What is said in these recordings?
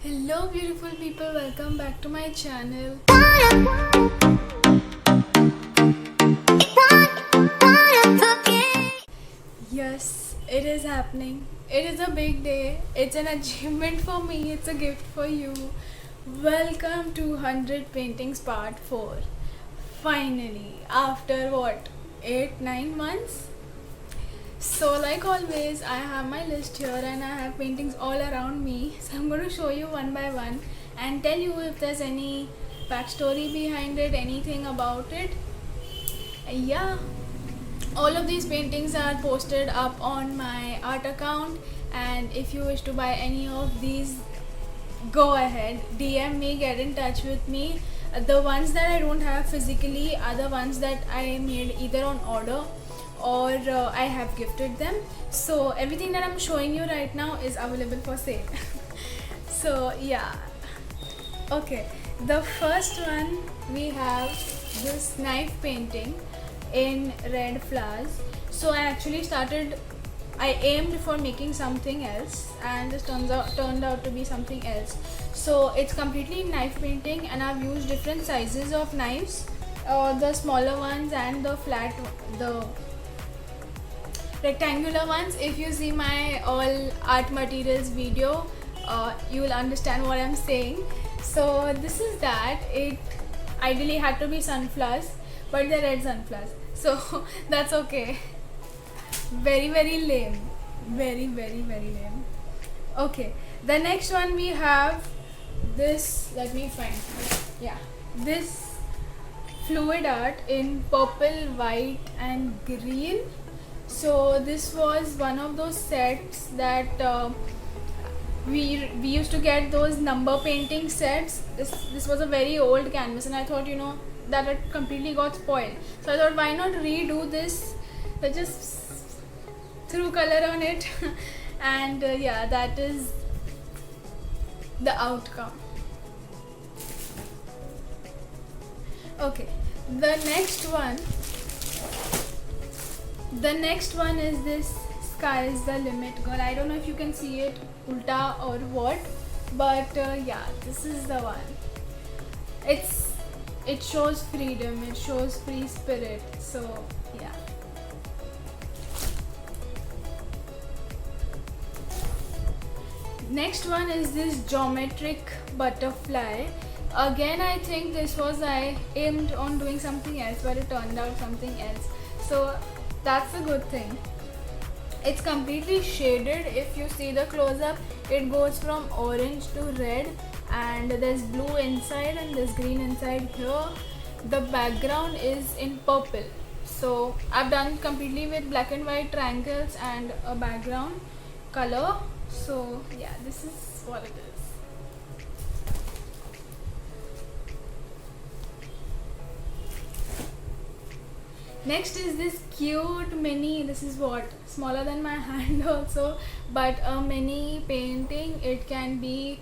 Hello beautiful people, welcome back to my channel. Yes, it is happening. It is a big day. It's an achievement for me. It's a gift for you. Welcome to 100 Paintings Part 4. Finally, after what? 8-9 months? So like always, I have my list here and I have paintings all around me. So I'm going to show you one by one and tell you if there's any backstory behind it, anything about it. Yeah, all of these paintings are posted up on my art account, and if you wish to buy any of these, go ahead, DM me, get in touch with me. The ones that I don't have physically are the ones that I made either on order or I have gifted them. So everything that I'm showing you right now is available for sale. So yeah, okay, the first one we have this knife painting in red flowers. So I aimed for making something else and this turned out to be something else. So it's completely knife painting and I've used different sizes of knives, the smaller ones and the rectangular ones. If you see my all art materials video, you will understand what I'm saying. So this is that. It ideally had to be sunflowers, but they're red sunflowers, so that's okay. Very lame, very lame. Okay, the next one we have this, let me find, yeah, this fluid art in purple, white and green. So this was one of those sets that we used to get, those number painting sets. This was a very old canvas and I thought, that it completely got spoiled. So I thought, why not redo this? I just threw color on it and yeah, that is the outcome. Okay, the next one is this Sky is the Limit girl. I don't know if you can see it ulta or what, but yeah, this is the one. It shows freedom, it shows free spirit. So yeah, next one is this geometric butterfly. Again, I think I aimed on doing something else, but it turned out something else, so that's a good thing. It's completely shaded. If you see the close-up, it goes from orange to red and there's blue inside and there's green inside here. The background is in purple. So I've done completely with black and white triangles and a background color. So yeah, this is what it is. Next is this cute mini, this is what, smaller than my hand also, but a mini painting. It can be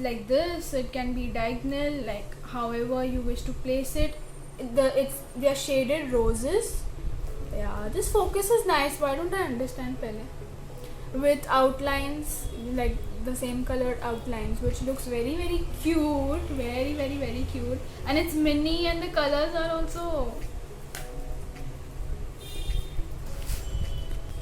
like this, it can be diagonal, like however you wish to place it. They are shaded roses. Yeah, this focus is nice. Why don't I understand pehle? With outlines, like the same colored outlines, which looks very cute, very cute, and it's mini and the colors are also.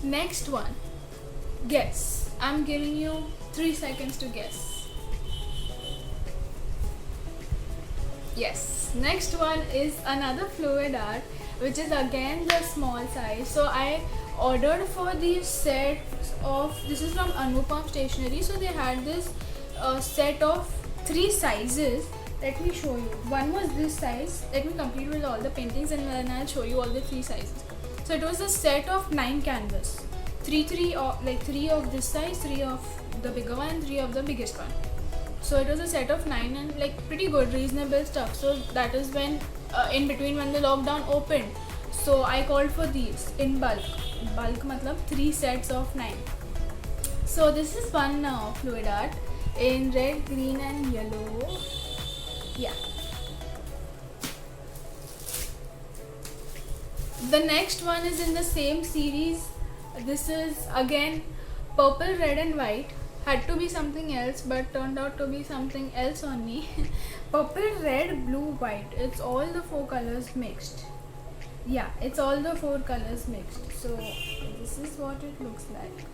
Next one, guess. I'm giving you 3 seconds to guess. Yes, next one is another fluid art, which is again the small size. So I ordered for these sets of, this is from Anupam Stationery. So they had this set of 3 sizes. Let me show you. One was this size. Let me complete with all the paintings and then I'll show you all the 3 sizes. So it was a set of 9 canvas, 3 of this size, 3 of the bigger one, 3 of the biggest one. So it was a set of 9 and like pretty good, reasonable stuff. So that is when in between when the lockdown opened, so I called for these in bulk. Bulk matlab 3 sets of 9. So this is one fluid art in red, green and yellow. Yeah. The next one is in the same series. This is again purple, red and white. Had to be something else, but turned out to be something else on me. Purple, red, blue, white. It's all the four colors mixed. Yeah, it's all the four colors mixed. So this is what it looks like.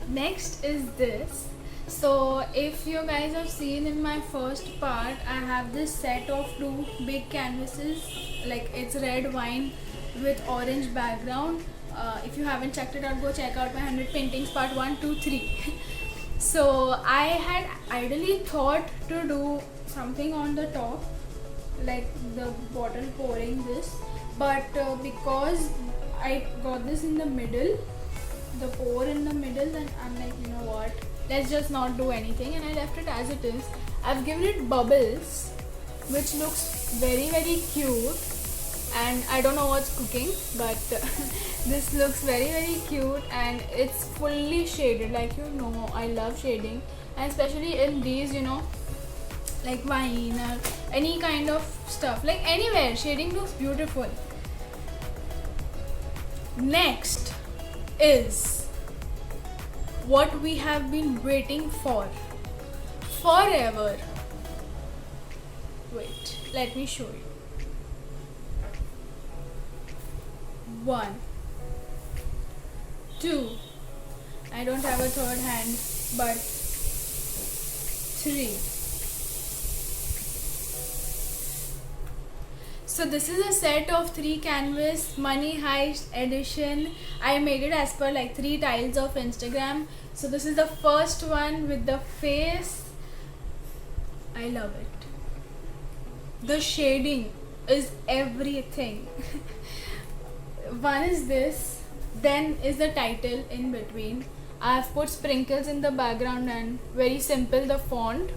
Next is this. So if you guys have seen in my first part, I have this set of two big canvases, like it's red wine with orange background. If you haven't checked it out, go check out my 100 paintings part 1, 2, 3. So I had ideally thought to do something on the top, like the bottle pouring this, but because I got this in the middle, the pour in the middle, then I'm like, you know what, let's just not do anything, and I left it as it is. I've given it bubbles, which looks very cute, and I don't know what's cooking, but this looks very cute, and it's fully shaded. Like, you know, I love shading, and especially in these, you know, like wine or any kind of stuff, like anywhere shading looks beautiful. Next is what we have been waiting for forever. Wait, let me show you. 1, 2, I don't have a third hand, but 3. So this is a set of 3 canvas, Money Heist edition. I made it as per like 3 tiles of Instagram. So this is the first one with the face. I love it. The shading is everything. One is this, then is the title in between. I have put sprinkles in the background and very simple the font.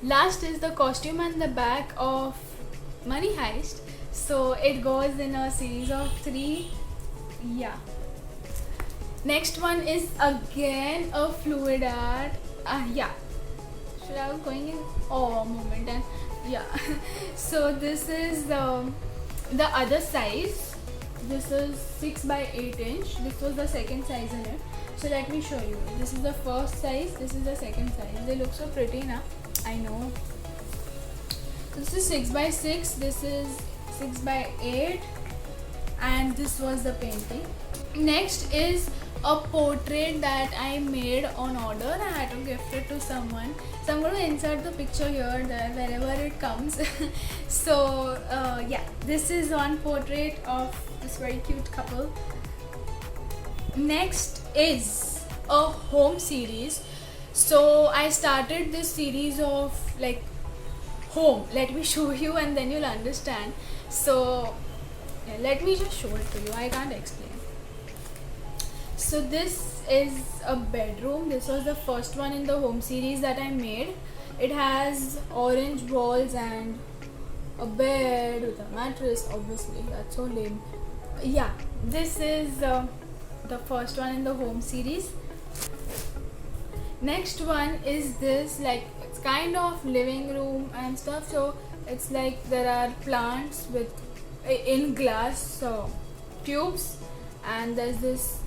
Last is the costume and the back of Money Heist. So it goes in a series of 3. Yeah. Next one is again a fluid art. Yeah. Should I was going in moment, and yeah. So this is the other size. This is 6 by 8 inch. This was the second size in it. So let me show you. This is the first size. This is the second size. They look so pretty now. I know. This is 6 by 6. This is 6 by 8. And this was the painting. Next is a portrait that I made on order. I had to gift it to someone. So I'm going to insert the picture here, there, wherever it comes. So yeah, this is one portrait of this very cute couple. Next is a home series. So I started this series of like home. Let me show you and then you'll understand. So yeah, let me just show it to you. I can't explain. So this is a bedroom. This was the first one in the home series that I made. It has orange walls and a bed with a mattress. Obviously, that's so lame. Yeah, this is the first one in the home series. Next one is this, like it's kind of living room and stuff. So it's like there are plants with in glass tubes, and there's this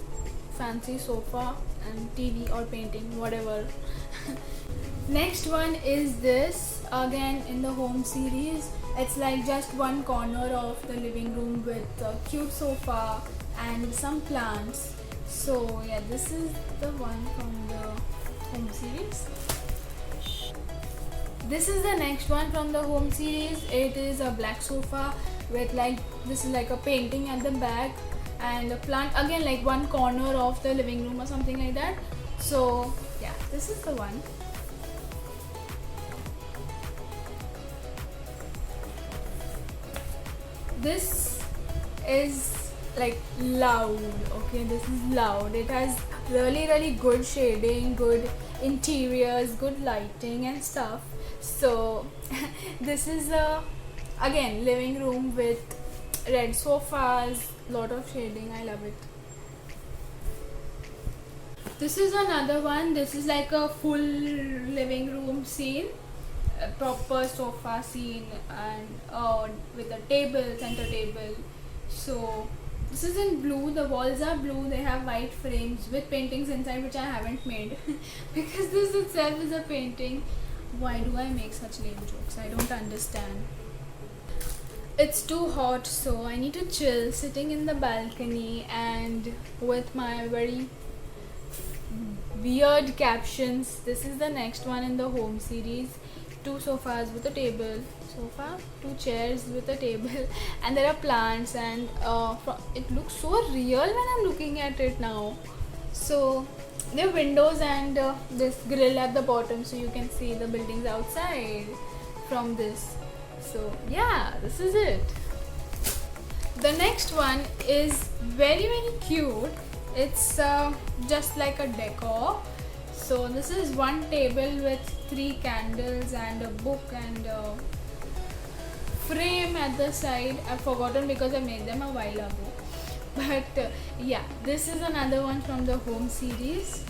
fancy sofa and TV or painting, whatever. Next one is this, again in the home series. It's like just one corner of the living room with a cute sofa and some plants. So yeah, this is the one from the home series. This is the next one from the home series. It is a black sofa with like, this is like a painting at the back and a plant, again like one corner of the living room or something like that. So yeah, this is the one. This is like loud. Okay, this is loud. It has really good shading, good interiors, good lighting and stuff. So this is a again living room with red sofas, lot of shading. I love it. This is another one. This is like a full living room scene, a proper sofa scene, and with a table, center table. So This is in blue. The walls are blue. They have white frames with paintings inside, which I haven't made because this itself is a painting. Why do I make such lame jokes? I don't understand. It's too hot, so I need to chill sitting in the balcony and with my very weird captions. This is the next one in the home series. 2 sofas with a table, sofa, 2 chairs with a table, and there are plants, and it looks so real when I'm looking at it now. So there are windows and this grill at the bottom, so you can see the buildings outside from this. So yeah, this is it. The next one is very cute. It's just like a decor. So this is one table with 3 candles and a book and a frame at the side. I've forgotten because I made them a while ago. But yeah, this is another one from the home series.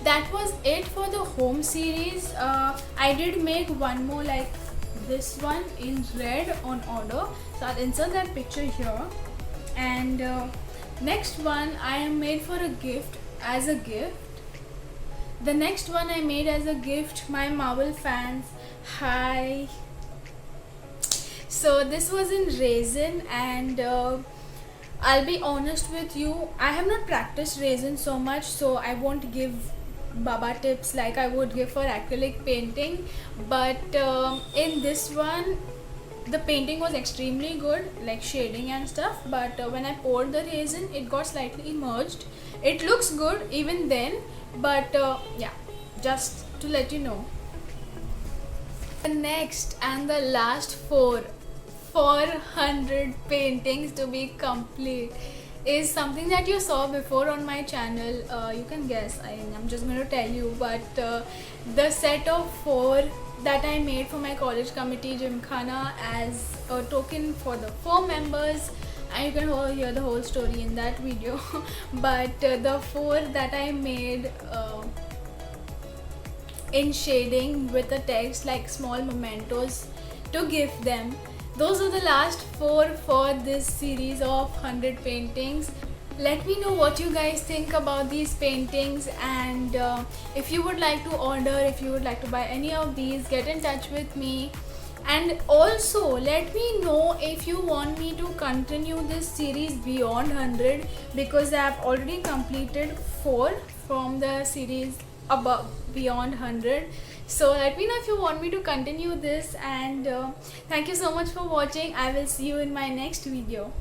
That was it for the home series. I did make one more like this one in red on order. So I'll insert that picture here. And next one I made for a gift, as a gift. The next one I made as a gift, my Marvel fans, hi. So this was in resin, and I'll be honest with you, I have not practiced resin so much, so I won't give Baba tips like I would give for acrylic painting. But in this one, the painting was extremely good, like shading and stuff, but when I poured the resin, it got slightly merged. It looks good even then, but yeah, just to let you know. The next and the last 400 paintings to be complete is something that you saw before on my channel. You can guess, I'm just going to tell you, but the set of 4 that I made for my college committee gymkhana as a token for the 4 members, and you can hear the whole story in that video. But the 4 that I made in shading with a text like small mementos to give them, those are the last 4 for this series of 100 paintings. Let me know what you guys think about these paintings, and if you would like to order, if you would like to buy any of these, get in touch with me. And also let me know if you want me to continue this series beyond 100, because I have already completed 4 from the series above beyond 100. So let me know if you want me to continue this, and thank you so much for watching. I will see you in my next video.